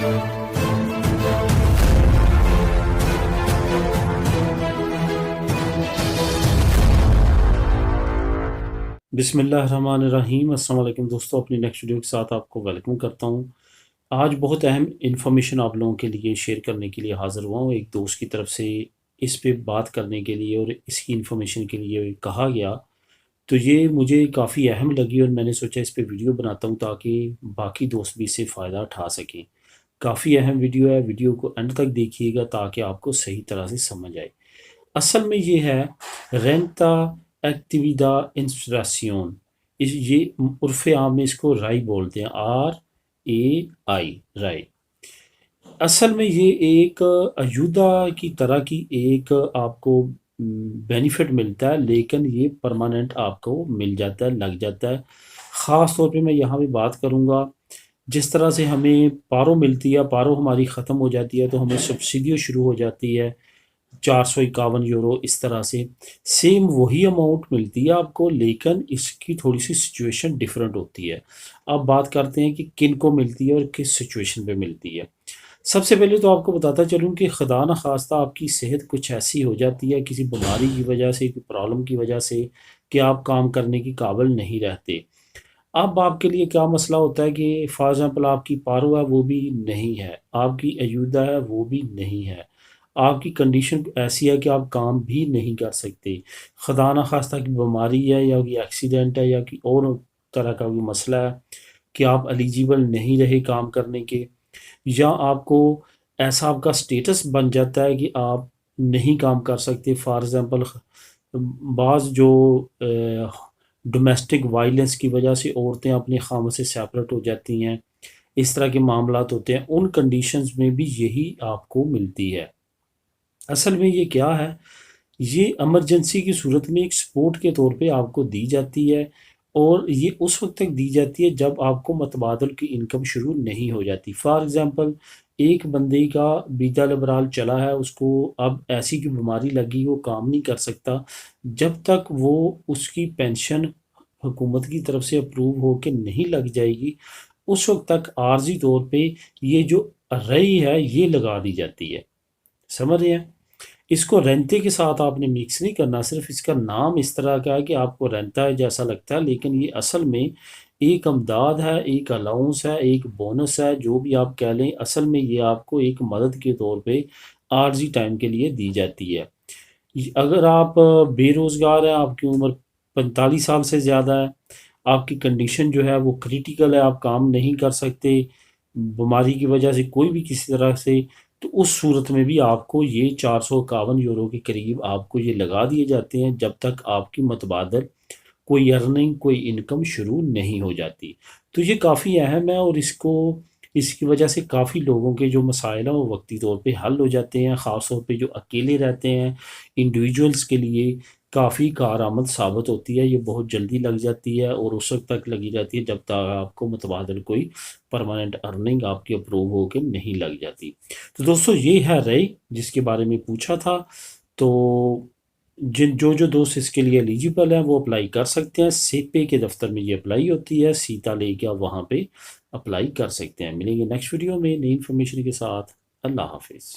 بسم اللہ الرحمن الرحیم۔ السلام علیکم دوستوں، اپنی نیکسٹ ویڈیو کے ساتھ آپ کو ویلکم کرتا ہوں۔ آج بہت اہم انفارمیشن آپ لوگوں کے لیے شیئر کرنے کے لیے حاضر ہوا ہوں۔ ایک دوست کی طرف سے اس پہ بات کرنے کے لیے اور اس کی انفارمیشن کے لیے کہا گیا، تو یہ مجھے کافی اہم لگی اور میں نے سوچا اس پہ ویڈیو بناتا ہوں تاکہ باقی دوست بھی اس سے فائدہ اٹھا سکیں۔ کافی اہم ویڈیو ہے، ویڈیو کو اینڈ تک دیکھیے گا تاکہ آپ کو صحیح طرح سے سمجھ آئے۔ اصل میں یہ ہے رینتا ایکٹیویڈا انسپریسیون، یہ عرف عام میں اس کو رائی بولتے ہیں، RAI رائی۔ اصل میں یہ ایک ایودا کی طرح کی ایک آپ کو بینیفٹ ملتا ہے، لیکن یہ پرماننٹ آپ کو مل جاتا ہے، لگ جاتا ہے۔ خاص طور پہ میں یہاں بھی بات کروں گا، جس طرح سے ہمیں پارو ملتی ہے، پارو ہماری ختم ہو جاتی ہے تو ہمیں سبسڈیوں شروع ہو جاتی ہے 451 یورو، اس طرح سے سیم وہی اماؤنٹ ملتی ہے آپ کو، لیکن اس کی تھوڑی سی سچویشن ڈیفرنٹ ہوتی ہے۔ اب بات کرتے ہیں کہ کن کو ملتی ہے اور کس سچویشن پہ ملتی ہے۔ سب سے پہلے تو آپ کو بتاتا چلوں کہ خدا نخواستہ آپ کی صحت کچھ ایسی ہو جاتی ہے کسی بیماری کی وجہ سے، کوئی پرابلم کی وجہ سے، کہ آپ کام کرنے کی قابل نہیں رہتے۔ اب آپ کے لیے کیا مسئلہ ہوتا ہے کہ فار ایگزامپل آپ کی پارو ہے وہ بھی نہیں ہے، آپ کی ایودا ہے وہ بھی نہیں ہے، آپ کی کنڈیشن ایسی ہے کہ آپ کام بھی نہیں کر سکتے، خدا نخواستہ کی بیماری ہے یا کوئی ایکسیڈنٹ ہے یا کوئی اور طرح کا کوئی مسئلہ ہے کہ آپ ایلیجیبل نہیں رہے کام کرنے کے، یا آپ کو ایسا آپ کا سٹیٹس بن جاتا ہے کہ آپ نہیں کام کر سکتے۔ فار ایگزامپل بعض جو ڈومیسٹک وائلنس کی وجہ سے عورتیں اپنے خامد سے سیپریٹ ہو جاتی ہیں، اس طرح کے معاملات ہوتے ہیں، ان کنڈیشنز میں بھی یہی آپ کو ملتی ہے۔ اصل میں یہ کیا ہے، یہ ایمرجنسی کی صورت میں ایک سپورٹ کے طور پہ آپ کو دی جاتی ہے، اور یہ اس وقت تک دی جاتی ہے جب آپ کو متبادل کی انکم شروع نہیں ہو جاتی۔ فار ایگزامپل ایک بندے کا بیٹا لبرال چلا ہے، اس کو اب ایسی کی بیماری لگی، وہ کام نہیں کر سکتا، جب تک وہ اس کی پینشن حکومت کی طرف سے اپروو ہو کے نہیں لگ جائے گی، اس وقت تک عارضی طور پہ یہ جو رئی ہے یہ لگا دی جاتی ہے۔ سمجھ رہے ہیں؟ اس کو رینتے کے ساتھ آپ نے مکس نہیں کرنا، صرف اس کا نام اس طرح کا ہے کہ آپ کو رینتا ہے جیسا لگتا ہے، لیکن یہ اصل میں ایک امداد ہے، ایک الاؤنس ہے، ایک بونس ہے، جو بھی آپ کہہ لیں۔ اصل میں یہ آپ کو ایک مدد کے طور پہ عارضی ٹائم کے لیے دی جاتی ہے۔ اگر آپ بے روزگار ہیں، آپ کی عمر 45 سال سے زیادہ ہے، آپ کی کنڈیشن جو ہے وہ کریٹیکل ہے، آپ کام نہیں کر سکتے بیماری کی وجہ سے کوئی بھی کسی طرح سے، تو اس صورت میں بھی آپ کو یہ 451 یورو کے قریب آپ کو یہ لگا دیے جاتے ہیں جب تک آپ کی متبادل کوئی ارننگ، کوئی انکم شروع نہیں ہو جاتی۔ تو یہ کافی اہم ہے، اور اس کی وجہ سے کافی لوگوں کے جو مسائل ہیں وہ وقتی طور پہ حل ہو جاتے ہیں، خاص طور پہ جو اکیلے رہتے ہیں انڈیویجولز کے لیے کافی کارآمد ثابت ہوتی ہے۔ یہ بہت جلدی لگ جاتی ہے اور اس وقت تک لگی جاتی ہے جب تک آپ کو متبادل کوئی پرماننٹ ارننگ آپ کی اپروو ہو کے نہیں لگ جاتی۔ تو دوستو یہ ہے رئی جس کے بارے میں پوچھا تھا، تو جو دوست اس کے لیے ایلیجیبل ہیں وہ اپلائی کر سکتے ہیں۔ سیپے کے دفتر میں یہ اپلائی ہوتی ہے، سیتا لے کے آپ وہاں پہ اپلائی کر سکتے ہیں۔ ملیں گے نیکسٹ ویڈیو میں نئی انفارمیشن کے ساتھ۔ اللہ حافظ۔